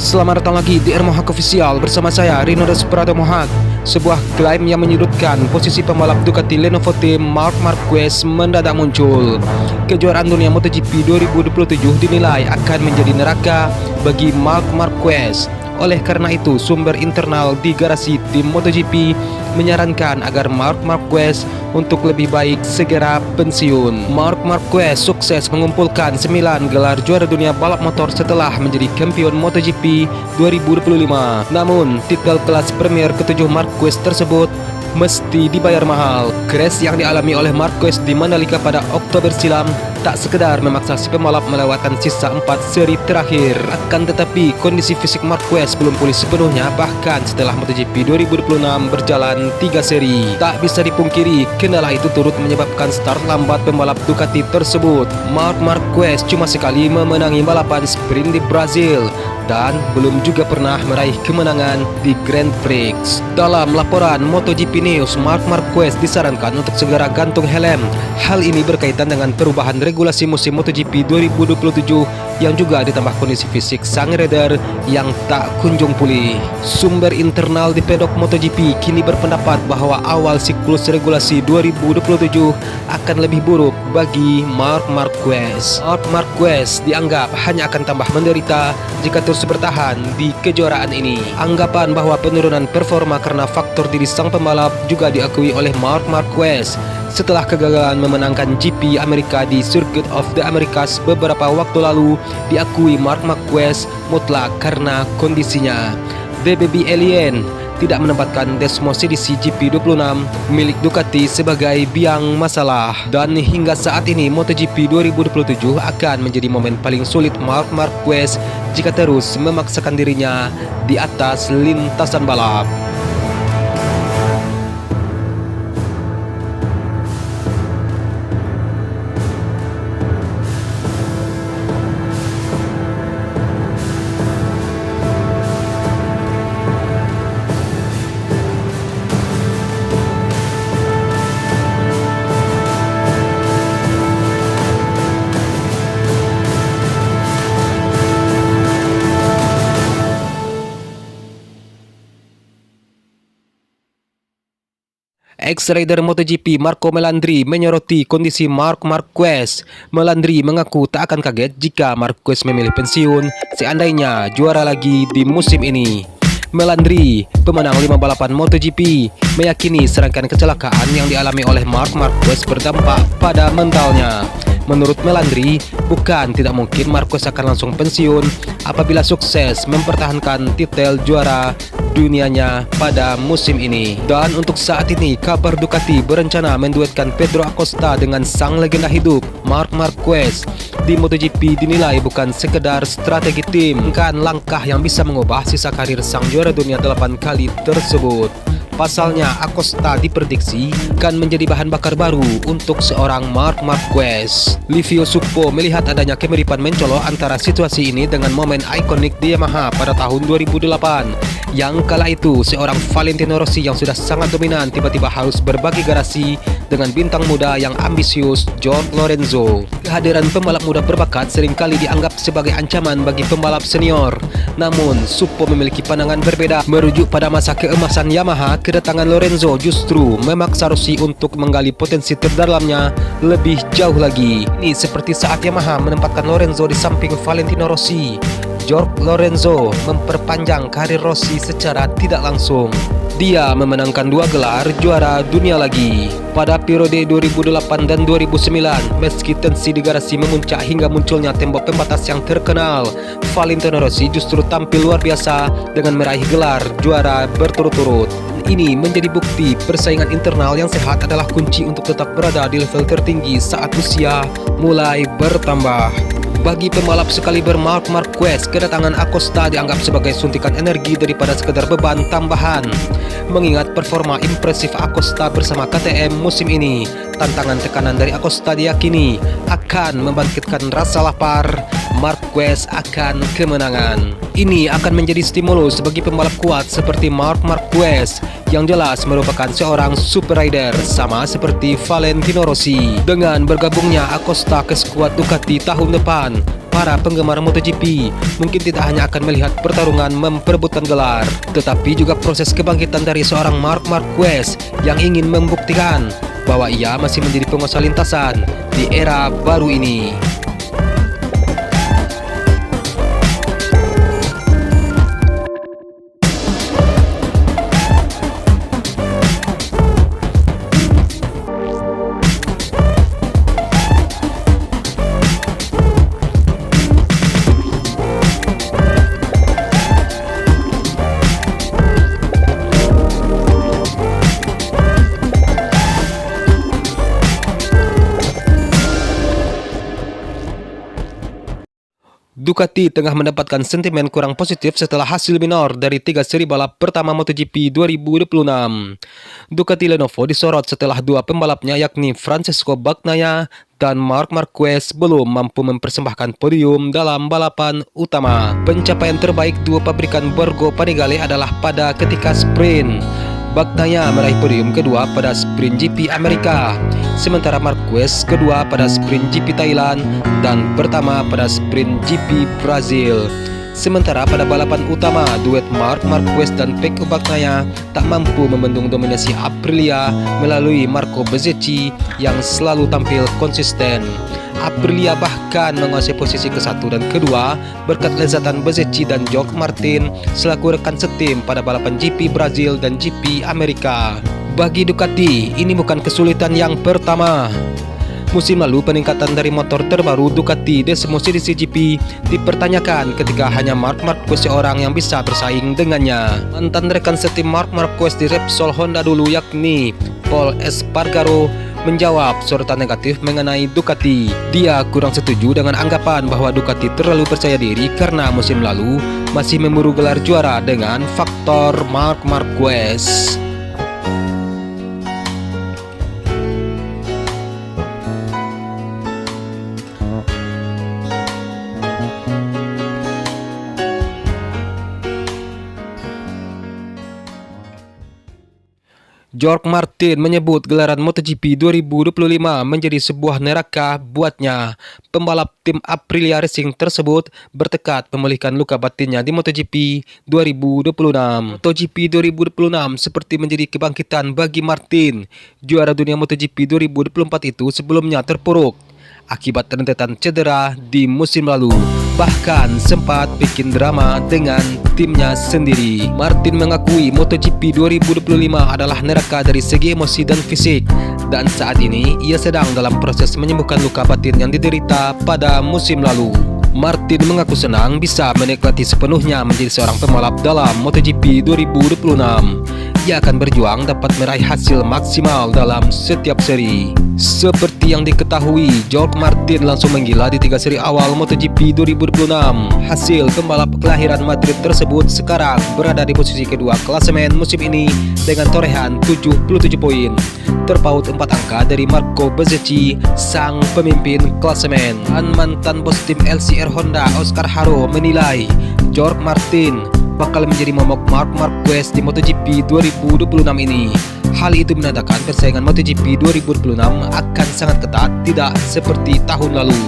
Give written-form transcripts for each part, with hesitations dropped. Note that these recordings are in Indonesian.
Selamat datang lagi di Mohak Official bersama saya Rino Desperado Mohak. Sebuah klaim yang menyudutkan posisi pembalap Ducati Lenovo Team Marc Marquez mendadak muncul. Kejuaraan dunia MotoGP 2027 dinilai akan menjadi neraka bagi Marc Marquez. Oleh karena itu, sumber internal di garasi tim MotoGP menyarankan agar Marc Marquez untuk lebih baik segera pensiun. Marc Marquez sukses mengumpulkan 9 gelar juara dunia balap motor setelah menjadi kampion MotoGP 2025. Namun, titel kelas Premier ke-7 Marquez tersebut mesti dibayar mahal. Crash yang dialami oleh Marquez di Mandalika pada Oktober silam tak sekedar memaksa si pembalap melewatkan sisa 4 seri terakhir. Akan tetapi kondisi fisik Marquez belum pulih sepenuhnya bahkan setelah MotoGP 2026 berjalan 3 seri. Tak bisa dipungkiri, kendala itu turut menyebabkan start lambat pembalap Ducati tersebut. Marc Marquez cuma sekali memenangi balapan sprint di Brazil dan belum juga pernah meraih kemenangan di Grand Prix. Dalam laporan MotoGP News, Marc Marquez disarankan untuk segera gantung helm. Hal ini berkaitan dengan perubahan regulasi musim MotoGP 2027 yang juga ditambah kondisi fisik sang rider yang tak kunjung pulih. Sumber internal di pedok MotoGP kini berpendapat bahwa awal siklus regulasi 2027 akan lebih buruk bagi Marc Marquez. Marc Marquez dianggap hanya akan tambah menderita jika terus bertahan di kejuaraan ini. Anggapan bahwa penurunan performa karena faktor diri sang pembalap juga diakui oleh Marc Marquez setelah kegagalan memenangkan GP Amerika di Circuit of the Americas beberapa waktu lalu. Diakui Marc Marquez mutlak karena kondisinya. The Baby Alien tidak menempatkan Desmos edisi GP26 milik Ducati sebagai biang masalah, dan hingga saat ini MotoGP 2027 akan menjadi momen paling sulit Marc Marquez jika terus memaksakan dirinya di atas lintasan balap. Ex-rider MotoGP Marco Melandri menyoroti kondisi Marc Marquez. Melandri mengaku tak akan kaget jika Marquez memilih pensiun seandainya juara lagi di musim ini. Melandri, pemenang 5 balapan MotoGP, meyakini serangkaian kecelakaan yang dialami oleh Marc Marquez berdampak pada mentalnya. Menurut Melandri, bukan tidak mungkin Marquez akan langsung pensiun apabila sukses mempertahankan titel juara dunianya pada musim ini. Dan untuk saat ini, kabar Ducati berencana menduetkan Pedro Acosta dengan sang legenda hidup Marc Marquez di MotoGP dinilai bukan sekedar strategi tim, kan langkah yang bisa mengubah sisa karir sang juara dunia 8 kali tersebut. Pasalnya, Acosta diprediksi akan menjadi bahan bakar baru untuk seorang Marc Marquez. Livio Suppo melihat adanya kemiripan mencolok antara situasi ini dengan momen ikonik di Yamaha pada tahun 2008. Yang kala itu, seorang Valentino Rossi yang sudah sangat dominan tiba-tiba harus berbagi garasi dengan bintang muda yang ambisius Jorge Lorenzo. Kehadiran pembalap muda berbakat seringkali dianggap sebagai ancaman bagi pembalap senior. Namun, Suppo memiliki pandangan berbeda. Merujuk pada masa keemasan Yamaha, kedatangan Lorenzo justru memaksa Rossi untuk menggali potensi terdalamnya lebih jauh lagi. Ini seperti saat Yamaha menempatkan Lorenzo di samping Valentino Rossi. Jorge Lorenzo memperpanjang karir Rossi secara tidak langsung. Dia memenangkan 2 gelar juara dunia lagi pada periode 2008 dan 2009. Meski tensi di garasi memuncak hingga munculnya tembok pembatas yang terkenal, Valentino Rossi justru tampil luar biasa dengan meraih gelar juara berturut-turut. Ini menjadi bukti persaingan internal yang sehat adalah kunci untuk tetap berada di level tertinggi saat usia mulai bertambah. Bagi pembalap sekaliber Marc Marquez, kedatangan Acosta dianggap sebagai suntikan energi daripada sekedar beban tambahan. Mengingat performa impresif Acosta bersama KTM musim ini, tantangan tekanan dari Acosta diyakini akan membangkitkan rasa lapar Marquez akan kemenangan. Ini akan menjadi stimulus bagi pembalap kuat seperti Marc Marquez yang jelas merupakan seorang super rider sama seperti Valentino Rossi. Dengan bergabungnya Acosta ke skuad Ducati tahun depan, para penggemar MotoGP mungkin tidak hanya akan melihat pertarungan memperebutkan gelar, tetapi juga proses kebangkitan dari seorang Marc Marquez yang ingin membuktikan bahwa ia masih menjadi penguasa lintasan di era baru ini. Ducati tengah mendapatkan sentimen kurang positif setelah hasil minor dari 3 seri balap pertama MotoGP 2026. Ducati Lenovo disorot setelah dua pembalapnya yakni Francesco Bagnaia dan Marc Marquez belum mampu mempersembahkan podium dalam balapan utama. Pencapaian terbaik duo pabrikan Borgo Panigale adalah pada ketika sprint. Bagnaia meraih podium kedua pada sprint GP Amerika, sementara Marquez kedua pada sprint GP Thailand dan pertama pada sprint GP Brazil. Sementara pada balapan utama, duet Marc Marquez dan Pecco Bagnaia tak mampu membendung dominasi Aprilia melalui Marco Bezzecchi yang selalu tampil konsisten. Aprilia bahkan menguasai posisi ke-1 dan kedua berkat lezatan Bezzecchi dan Jorge Martin selaku rekan setim pada balapan GP Brazil dan GP Amerika. Bagi Ducati, ini bukan kesulitan yang pertama. Musim lalu peningkatan dari motor terbaru Ducati Desmo Cdc GP dipertanyakan ketika hanya Marc Marquez seorang yang bisa bersaing dengannya. Mantan rekan setim Marc Marquez di Repsol Honda dulu yakni Pol Espargaro menjawab sorotan negatif mengenai Ducati. Dia kurang setuju dengan anggapan bahwa Ducati terlalu percaya diri karena musim lalu masih memburu gelar juara dengan faktor Marc Marquez. Jorge Martin menyebut gelaran MotoGP 2025 menjadi sebuah neraka buatnya. Pembalap tim Aprilia Racing tersebut bertekad memulihkan luka batinnya di MotoGP 2026. MotoGP 2026 seperti menjadi kebangkitan bagi Martin. Juara dunia MotoGP 2024 itu sebelumnya terpuruk akibat rentetan cedera di musim lalu, bahkan sempat bikin drama dengan timnya sendiri. Martin mengakui MotoGP 2025 adalah neraka dari segi emosi dan fisik, dan saat ini ia sedang dalam proses menyembuhkan luka batin yang diderita pada musim lalu. Martin mengaku senang bisa menikmati sepenuhnya menjadi seorang pembalap dalam MotoGP 2026. Ia akan berjuang dapat meraih hasil maksimal dalam setiap seri. Seperti yang diketahui, Jorge Martin langsung menggila di 3 seri awal MotoGP 2026. Hasil pembalap kelahiran Madrid tersebut sekarang berada di posisi kedua klasemen musim ini dengan torehan 77 poin, terpaut 4 angka dari Marco Bezzecchi, sang pemimpin klasemen. Dan mantan bos tim LCR Honda Oscar Haro menilai Jorge Martin bakal menjadi momok Marc Marquez di MotoGP 2026 ini. Hal itu menandakan persaingan MotoGP 2026 akan sangat ketat, tidak seperti tahun lalu.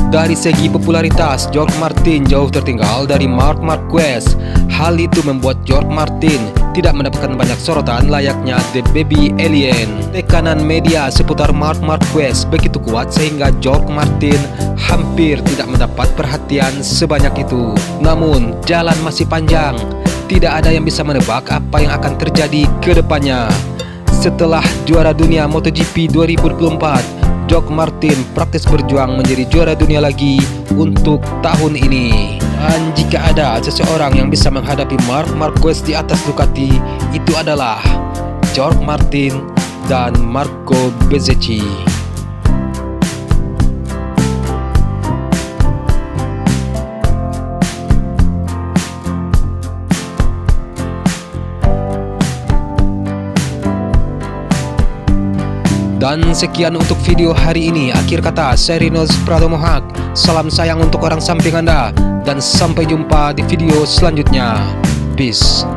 Dari segi popularitas, Jorge Martin jauh tertinggal dari Marc Marquez. Hal itu membuat Jorge Martin tidak mendapatkan banyak sorotan layaknya The Baby Alien. Tekanan media seputar Marc Marquez begitu kuat sehingga Jorge Martin hampir tidak mendapat perhatian sebanyak itu. Namun, jalan masih panjang. Tidak ada yang bisa menebak apa yang akan terjadi ke depannya. Setelah juara dunia MotoGP 2024, Jorge Martin praktis berjuang menjadi juara dunia lagi untuk tahun ini. Dan jika ada seseorang yang bisa menghadapi Marc Marquez di atas Ducati, itu adalah Jorge Martin dan Marco Bezzecchi. Dan sekian untuk video hari ini. Akhir kata, saya Rinus Pradomohak. Salam sayang untuk orang samping Anda. Dan sampai jumpa di video selanjutnya. Peace.